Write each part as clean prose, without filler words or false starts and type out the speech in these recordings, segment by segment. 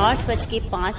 8:05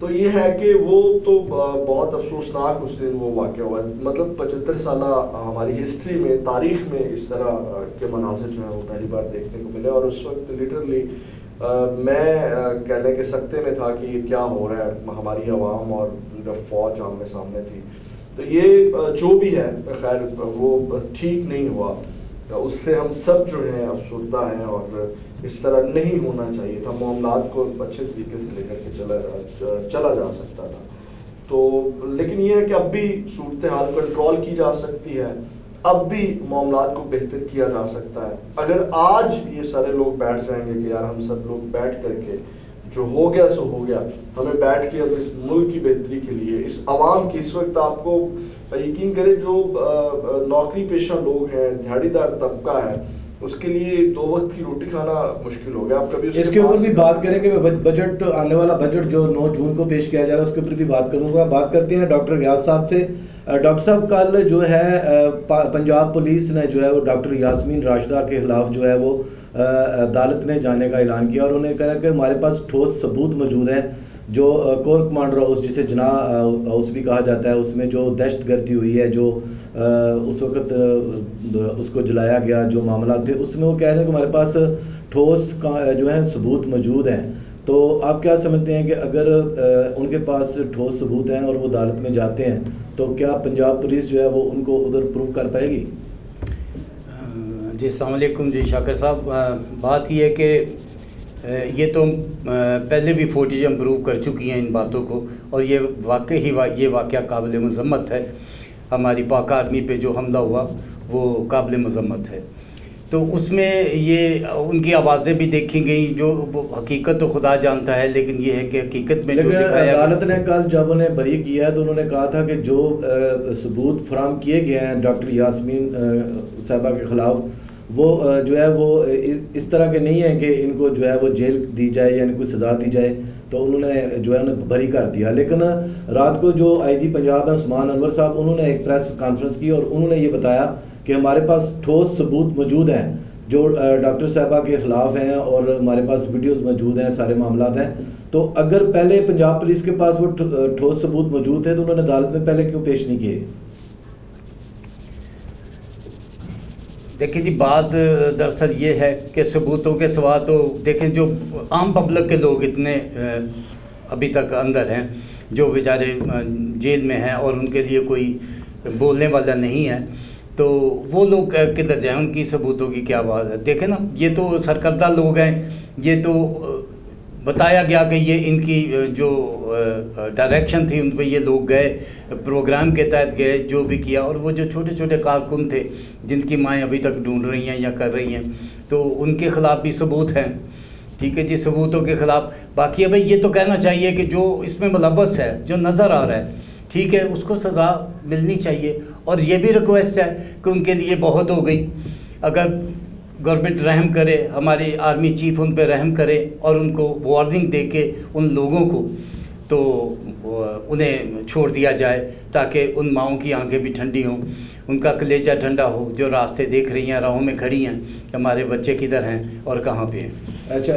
تو یہ ہے کہ وہ تو بہت افسوسناک اس دن وہ واقعہ ہوا. مطلب 75 سالہ ہماری ہسٹری میں، تاریخ میں اس طرح کے مناظر جو ہیں وہ پہلی بار دیکھنے کو ملے. اور اس وقت لیٹرلی میں کہنے کے سکتے میں تھا کہ یہ کیا ہو رہا ہے. ہماری عوام اور فوج آمنے سامنے تھی. تو یہ جو بھی ہے خیر وہ ٹھیک نہیں ہوا. اس سے ہم سب جو ہیں افسردہ ہیں اور اس طرح نہیں ہونا چاہیے تھا. معاملات کو اچھے طریقے سے لے کر کے چلا جا سکتا تھا. تو لیکن یہ ہے کہ اب بھی صورتحال کنٹرول کی جا سکتی ہے، اب بھی معاملات کو بہتر کیا جا سکتا ہے. اگر آج یہ سارے لوگ بیٹھ جائیں گے کہ یار ہم سب لوگ بیٹھ کر کے جو ہو گیا سو ہو گیا، ہمیں بیٹھ کے اب اس ملک کی بہتری کے لیے، اس عوام کی، اس وقت آپ کو یقین کرے جو نوکری پیشہ لوگ ہیں، دیہڑی دار طبقہ ہے، اس کے لیے 2 وقت کی روٹی کھانا مشکل ہو گیا. آپ کبھی اس کے اوپر بھی بات کریں کہ بجٹ، آنے والا بجٹ جو 9 جون کو پیش کیا جا رہا ہے اس کے اوپر بھی بات کروں گا. بات کرتے ہیں ڈاکٹر ریاض صاحب سے. ڈاکٹر صاحب کل جو ہے پنجاب پولیس نے جو ہے وہ ڈاکٹر یاسمین راشدہ کے خلاف جو ہے وہ عدالت میں جانے کا اعلان کیا اور انہوں نے کہا کہ ہمارے پاس ٹھوس ثبوت موجود ہیں. جو کور کمانڈر ہاؤس جسے جناح ہاؤس بھی کہا جاتا ہے، اس میں جو دہشت گردی ہوئی ہے، جو اس وقت اس کو جلایا گیا، جو معاملات تھے اس میں وہ کہہ رہے ہیں کہ ہمارے پاس ٹھوس جو ہیں ثبوت موجود ہیں. تو آپ کیا سمجھتے ہیں کہ اگر ان کے پاس ٹھوس ثبوت ہیں اور وہ عدالت میں جاتے ہیں تو کیا پنجاب پولیس جو ہے وہ ان کو ادھر پروف کر پائے گی؟ جی السلام علیکم. جی شاکر صاحب، بات یہ ہے کہ یہ تو پہلے بھی فوٹیج امپروو کر چکی ہیں ان باتوں کو، اور یہ یہ واقعہ قابل مذمت ہے. ہماری پاک آرمی پہ جو حملہ ہوا وہ قابل مذمت ہے. تو اس میں یہ ان کی آوازیں بھی دیکھی گئیں، جو حقیقت تو خدا جانتا ہے، لیکن یہ ہے کہ حقیقت میں جو دکھایا عدالت نے کل جب انہیں بری کیا ہے تو انہوں نے کہا تھا کہ جو ثبوت فراہم کیے گئے ہیں ڈاکٹر یاسمین صاحبہ کے خلاف وہ جو ہے وہ اس طرح کے نہیں ہیں کہ ان کو جو ہے وہ جیل دی جائے یا ان کو سزا دی جائے، تو انہوں نے جو ہے انہیں بری کر دیا. لیکن رات کو جو آئی جی پنجاب ہیں عثمان انور صاحب، انہوں نے ایک پریس کانفرنس کی اور انہوں نے یہ بتایا کہ ہمارے پاس ٹھوس ثبوت موجود ہیں جو ڈاکٹر صاحبہ کے خلاف ہیں اور ہمارے پاس ویڈیوز موجود ہیں، سارے معاملات ہیں. تو اگر پہلے پنجاب پولیس کے پاس وہ ٹھوس ثبوت موجود تھے تو انہوں نے عدالت میں پہلے کیوں پیش نہیں کیے؟ دیکھیں جی، بات دراصل یہ ہے کہ ثبوتوں کے سوا تو دیکھیں جو عام پبلک کے لوگ اتنے ابھی تک اندر ہیں جو بیچارے جیل میں ہیں اور ان کے لیے کوئی بولنے والا نہیں ہے، تو وہ لوگ کدھر جائیں؟ ان کی ثبوتوں کی کیا بات ہے؟ دیکھیں نا، یہ تو سرکردہ لوگ ہیں، یہ تو بتایا گیا کہ یہ ان کی جو ڈائریکشن تھی ان پہ یہ لوگ گئے، پروگرام کے تحت گئے، جو بھی کیا. اور وہ جو چھوٹے چھوٹے کارکن تھے جن کی مائیں ابھی تک ڈھونڈ رہی ہیں یا کر رہی ہیں، تو ان کے خلاف بھی ثبوت ہیں. ٹھیک ہے جی، ثبوتوں کے خلاف. باقی ابھی یہ تو کہنا چاہیے کہ جو اس میں ملوث ہے، جو نظر آ رہا ہے، ٹھیک ہے، اس کو سزا ملنی چاہیے. اور یہ بھی ریکویسٹ ہے کہ ان کے لیے بہت ہو گئی، اگر گورنمنٹ رحم کرے، ہماری آرمی چیف ان پہ رحم کرے اور ان کو وارننگ دے کے ان لوگوں کو تو انہیں چھوڑ دیا جائے تاکہ ان ماؤں کی آنکھیں بھی ٹھنڈی ہوں، ان کا کلیجہ ٹھنڈا ہو، جو راستے دیکھ رہی ہیں، راہوں میں کھڑی ہیں کہ ہمارے بچے کدھر ہیں اور کہاں پہ ہیں. اچھا،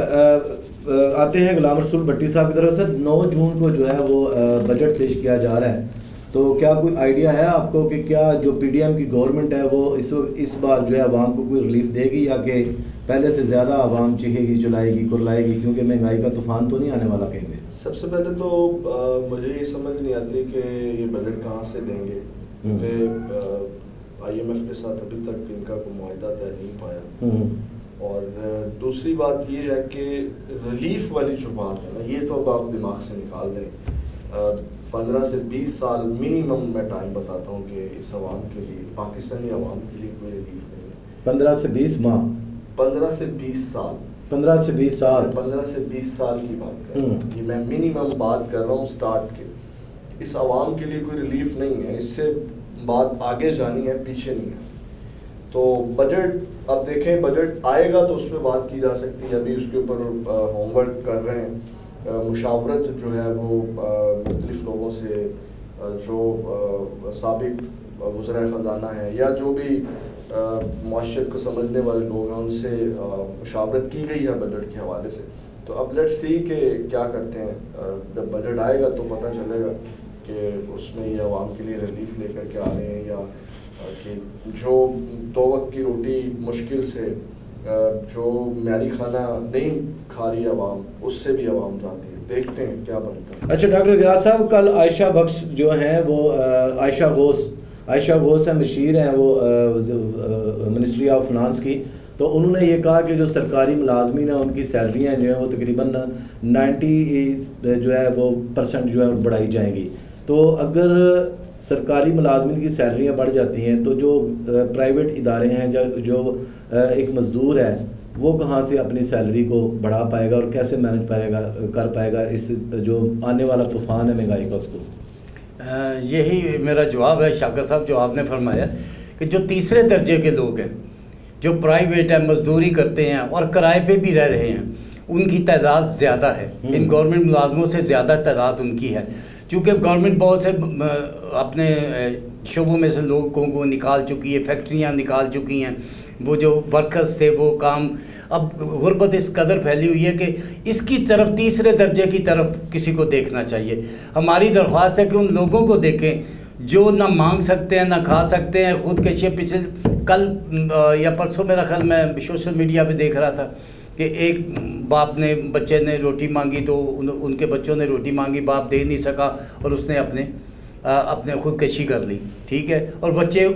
آتے ہیں غلام رسول بھٹی صاحب کی طرف سے. 9 جون کو جو ہے وہ بجٹ پیش کیا جا رہا ہے، تو کیا کوئی آئیڈیا ہے آپ کو کہ کیا جو پی ڈی ایم کی گورنمنٹ ہے وہ اس بار جو ہے عوام کو کوئی ریلیف دے گی، یا کہ پہلے سے زیادہ عوام چیخے گی، چلائے گی، کرلائے گی، کیونکہ مہنگائی کا طوفان تو نہیں آنے والا کہیں پہ؟ سب سے پہلے تو مجھے یہ سمجھ نہیں آتی کہ یہ بجٹ کہاں سے دیں گے، کیونکہ آئی ایم ایف کے ساتھ ابھی تک ان کا کوئی معاہدہ طے نہیں پایا. اور دوسری بات یہ ہے کہ ریلیف والی جو بات ہے نا، یہ تو اب آپ دماغ سے نکال دیں. 15 سے 20 سال منیمم میں ٹائم بتاتا ہوں کہ اس عوام کے لیے، پاکستانی عوام کے لیے کوئی ریلیف نہیں ہے. 15 سے 20 ماہ، 15 سے 20 سال، 15 سے 20 سال، 15 سے 20 سال کی بات کر رہا ہوں. یہ میں منیمم بات کر رہا ہوں سٹارٹ کے. اس عوام کے لیے کوئی ریلیف نہیں ہے. اس سے بات آگے جانی ہے، پیچھے نہیں ہے. تو بجٹ اب دیکھیں، بجٹ آئے گا تو اس پہ بات کی جا سکتی ہے. ابھی اس کے اوپر ہوم ورک کر رہے ہیں. مشاورت جو ہے وہ مختلف لوگوں سے، جو سابق وزرائے خزانہ ہیں یا جو بھی معاشرت کو سمجھنے والے لوگ ہیں، ان سے مشاورت کی گئی ہے بجٹ کے حوالے سے. تو اب لیٹس سی کہ کیا کرتے ہیں. جب بجٹ آئے گا تو پتہ چلے گا کہ اس میں یہ عوام کے لیے ریلیف لے کر کے آ رہے ہیں، یا کہ جو 2 وقت کی روٹی مشکل سے، جو معیاری کھانا نہیں کھا رہی عوام، اس سے بھی عوام جاتی ہے. دیکھتے ہیں کیا بنتا ہے. اچھا ڈاکٹر غیاث صاحب، کل عائشہ بخش جو ہیں وہ عائشہ غوث ہیں، مشیر ہیں وہ منسٹری آف فنانس کی، تو انہوں نے یہ کہا کہ جو سرکاری ملازمین ہیں ان کی سیلریاں جو ہیں وہ تقریباً 90 جو ہے وہ % جو ہے بڑھائی جائیں گی. تو اگر سرکاری ملازمین کی سیلریاں بڑھ جاتی ہیں تو جو پرائیویٹ ادارے ہیں، جو ایک مزدور ہے وہ کہاں سے اپنی سیلری کو بڑھا پائے گا اور کیسے مینج کر پائے گا اس جو آنے والا طوفان ہے مہنگائی کا اس کو؟ یہی میرا جواب ہے شاکر صاحب جو آپ نے فرمایا کہ جو تیسرے درجے کے لوگ ہیں، جو پرائیویٹ ہیں، مزدوری کرتے ہیں اور کرائے پہ بھی رہ رہے ہیں، ان کی تعداد زیادہ ہے. ان گورنمنٹ ملازموں سے زیادہ تعداد ان کی ہے، چونکہ گورنمنٹ بہت سے اپنے شعبوں میں سے لوگوں کو نکال چکی ہے، فیکٹریاں نکال چکی ہیں. وہ جو ورکرز تھے وہ کام، اب غربت اس قدر پھیلی ہوئی ہے کہ اس کی طرف، تیسرے درجے کی طرف کسی کو دیکھنا چاہیے. ہماری درخواست ہے کہ ان لوگوں کو دیکھیں جو نہ مانگ سکتے ہیں، نہ کھا سکتے ہیں. خودکشی پچھلے کل یا پرسوں میرا خیال میں سوشل میڈیا پہ دیکھ رہا تھا کہ ایک باپ نے، بچے نے روٹی مانگی تو ان کے بچوں نے روٹی مانگی، باپ دے نہیں سکا اور اس نے اپنے خودکشی کر لی. ٹھیک ہے، اور بچے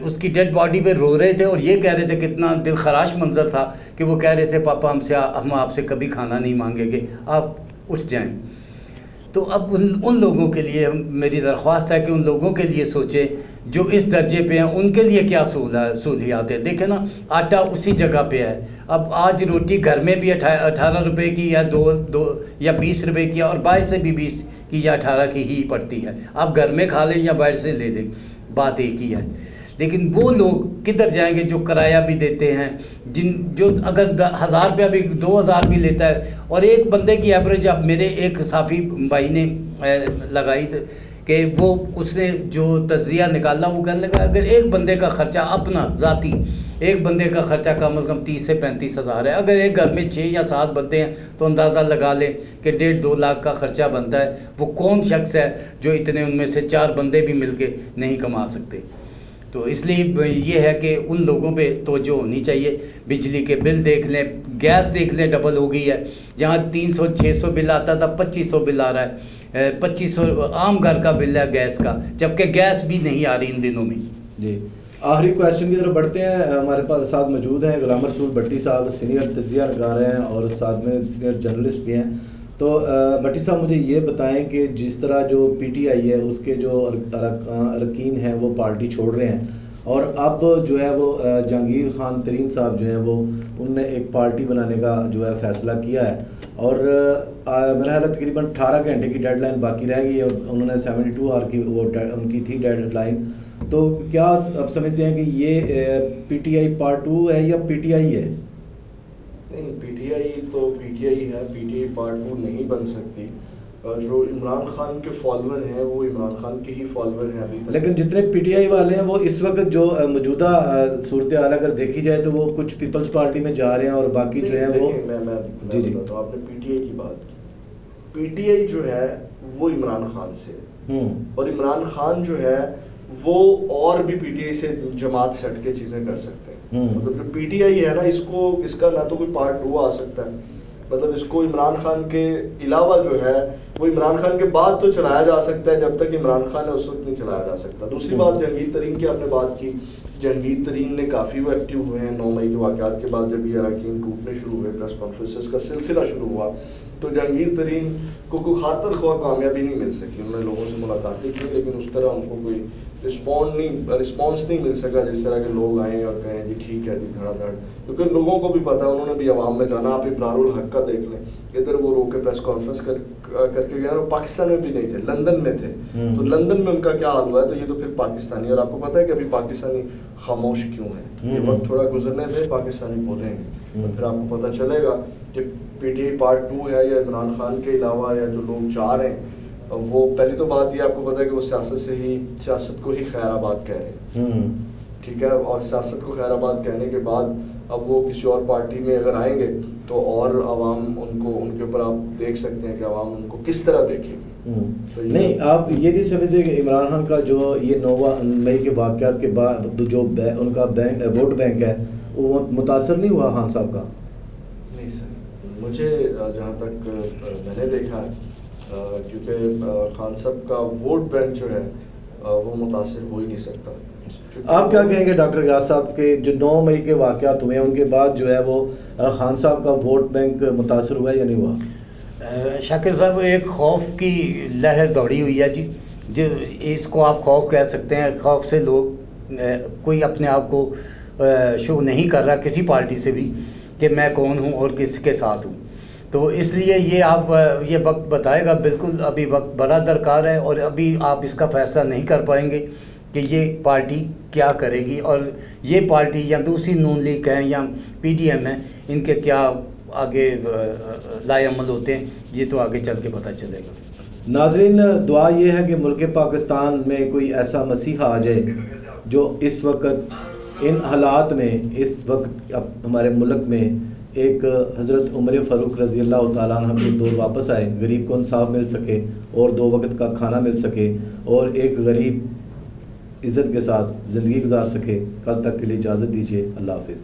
اس کی ڈیڈ باڈی پہ رو رہے تھے اور یہ کہہ رہے تھے، کتنا دل خراش منظر تھا کہ وہ کہہ رہے تھے پاپا ہم آپ سے کبھی کھانا نہیں مانگیں گے، آپ اٹھ جائیں. تو اب ان لوگوں کے لیے میری درخواست ہے کہ ان لوگوں کے لیے سوچیں جو اس درجے پہ ہیں، ان کے لیے کیا سہولیات ہیں. دیکھیں نا، آٹا اسی جگہ پہ ہے. اب آج روٹی گھر میں بھی 18 روپے کی یا 2 یا 20 روپے کی، اور باہر سے بھی 20 کی یا 18 کی ہی پڑتی ہے. آپ گھر میں کھا لیں یا باہر سے لے لیں، بات ایک ہی ہے. لیکن وہ لوگ کدھر جائیں گے جو کرایہ بھی دیتے ہیں، جو اگر 1000 روپیہ بھی 2000 بھی لیتا ہے. اور ایک بندے کی ایوریج، اب میرے ایک صافی بھائی نے لگائی کہ اس نے جو تجزیہ نکالا، وہ کہنے لگا اگر ایک بندے کا خرچہ اپنا ذاتی، ایک بندے کا خرچہ کم از کم 30 سے 35 ہزار ہے. اگر ایک گھر میں 6 یا 7 بندے ہیں تو اندازہ لگا لیں کہ 1.5-2 لاکھ کا خرچہ بنتا ہے. وہ کون شخص ہے جو اتنے، ان میں سے 4 بندے بھی مل کے نہیں کما سکتے؟ تو اس لیے یہ ہے کہ ان لوگوں پہ توجہ ہونی چاہیے. بجلی کے بل دیکھ لیں، گیس دیکھ لیں، ڈبل ہو گئی ہے. جہاں 300-600 بل آتا تھا 2500 بل آ رہا ہے. 2500 عام گھر کا بل ہے گیس کا، جبکہ گیس بھی نہیں آ رہی ان دنوں میں. جی، آخری کویشچن کی طرف بڑھتے ہیں. ہمارے پاس ساتھ موجود ہیں غلام رسول بٹی صاحب، سینئر تجزیہ نگار ہیں اور ساتھ میں سینئر جرنلسٹ بھی ہیں. تو بٹی صاحب مجھے یہ بتائیں کہ جس طرح جو پی ٹی آئی ہے اس کے جو ارکین ہیں وہ پارٹی چھوڑ رہے ہیں، اور اب جو ہے وہ جہانگیر خان ترین صاحب جو ہیں وہ ان نے ایک پارٹی بنانے کا جو ہے فیصلہ کیا ہے، اور میرا خیال ہے تقریباً 18 گھنٹے کی ڈیڈ لائن باقی رہ گئی ہے. انہوں نے 72 آور کی وہ ان کی تھی ڈیڈ لائن. تو کیا آپ سمجھتے ہیں کہ یہ پی ٹی آئی پارٹ 2 ہے یا پی ٹی آئی ہے؟ نہیں، پی ٹی آئی تو پی ٹی آئی ہے، پی ٹی آئی پارٹ 2 نہیں بن سکتی. جو عمران خان کے فالوور ہیں وہ عمران خان کے ہی فالوور ہیں ابھی تک. لیکن جتنے پی ٹی آئی والے ہیں وہ اس وقت جو موجودہ صورتحال اگر دیکھی جائے تو وہ کچھ پیپلز پارٹی میں جا رہے ہیں اور باقی جو ہیں وہ جی تو آپ نے پی ٹی آئی کی بات کی. پی ٹی آئی جو ہے وہ عمران خان سے، اور عمران خان جو ہے وہ اور بھی پی ٹی آئی سے جماعت سے ہٹ کے چیزیں کر سکتے ہیں. مطلب جو پی ٹی آئی ہے نا، اس کا نہ تو کوئی پارٹ 2 آ سکتا ہے. مطلب اس کو عمران خان کے علاوہ جو ہے وہ عمران خان کے بعد تو چلایا جا سکتا ہے، جب تک عمران خان ہے اس وقت نہیں چلایا جا سکتا. دوسری بات جہانگیر ترین کی آپ نے بات کی. جہانگیر ترین نے کافی وہ ایکٹیو ہوئے ہیں 9 مئی کے واقعات کے بعد. جب یہ اراکین ٹوٹنے شروع ہوئے، پریس کانفرنسز کا سلسلہ شروع ہوا، تو جہانگیر ترین کو کوئی خاطر خواہ کامیابی نہیں مل سکی. انہوں نے لوگوں سے ملاقاتیں کی لیکن اس طرح ان کو کوئی رسپانس نہیں مل سکا جس طرح کے لوگ آئیں اور کہیں جی ٹھیک ہے جی دھڑا دھڑ. کیونکہ لوگوں کو بھی پتا، انہوں نے بھی عوام میں جانا. آپ ابرار الحق کا دیکھ لیں، ادھر وہ رو کے پریس کانفرنس کر کے گئے، اور پاکستان میں بھی نہیں تھے، لندن میں تھے. تو لندن میں ان کا کیا حال ہوا ہے؟ تو یہ تو پھر پاکستانی، اور آپ کو پتا ہے کہ ابھی پاکستانی خاموش کیوں ہیں. یہ وقت تھوڑا گزرنے دے، پاکستانی بولیں گے، پھر آپ کو پتا چلے گا کہ پی ٹی آئی پارٹ 2 ہے یا عمران خان کے علاوہ یا جو لوگ چاہ رہے ہیں. وہ پہلی تو بات یہ آپ کو پتا ہے کہ وہ سیاست کو ہی خیر آباد کہہ رہے ہیں. ٹھیک ہے، اور سیاست کو خیر آباد کہنے کے بعد اب وہ کسی اور پارٹی میں اگر آئیں گے تو اور عوام ان کے اوپر آپ دیکھ سکتے ہیں کہ عوام ان کو کس طرح دیکھے گی. نہیں آپ یہ نہیں سمجھتے کہ عمران خان کا جو یہ 9 مئی کے واقعات کے بعد جو ان کا ووٹ بینک ہے وہ متاثر نہیں ہوا خان صاحب کا؟ نہیں سر، مجھے جہاں تک میں نے دیکھا ہے کیونکہ خان صاحب کا ووٹ بینک جو ہے وہ متاثر ہو ہی نہیں سکتا. آپ کیا کہیں گے ڈاکٹر ریاض صاحب کے جو 9 مئی کے واقعات ہوئے ہیں ان کے بعد جو ہے وہ خان صاحب کا ووٹ بینک متاثر ہوا یا نہیں ہوا؟ شاکر صاحب ایک خوف کی لہر دوڑی ہوئی ہے جی، جو اس کو آپ خوف کہہ سکتے ہیں. خوف سے لوگ کوئی اپنے آپ کو شو نہیں کر رہا کسی پارٹی سے بھی کہ میں کون ہوں اور کس کے ساتھ ہوں. تو اس لیے یہ وقت بتائے گا. بالکل ابھی وقت بڑا درکار ہے اور ابھی آپ اس کا فیصلہ نہیں کر پائیں گے کہ یہ پارٹی کیا کرے گی اور یہ پارٹی یا دوسری نون لیگ ہے یا پی ڈی ایم ہے ان کے کیا آگے لائے عمل ہوتے ہیں. یہ تو آگے چل کے پتہ چلے گا. ناظرین دعا یہ ہے کہ ملک پاکستان میں کوئی ایسا مسیحا آ جائے جو اس وقت ان حالات میں اس وقت ہمارے ملک میں ایک حضرت عمر فاروق رضی اللہ تعالیٰ عنہ کے دور واپس آئے، غریب کو انصاف مل سکے اور 2 وقت کا کھانا مل سکے اور ایک غریب عزت کے ساتھ زندگی گزار سکے. کل تک کے لیے اجازت دیجیے. اللہ حافظ.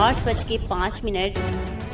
8:05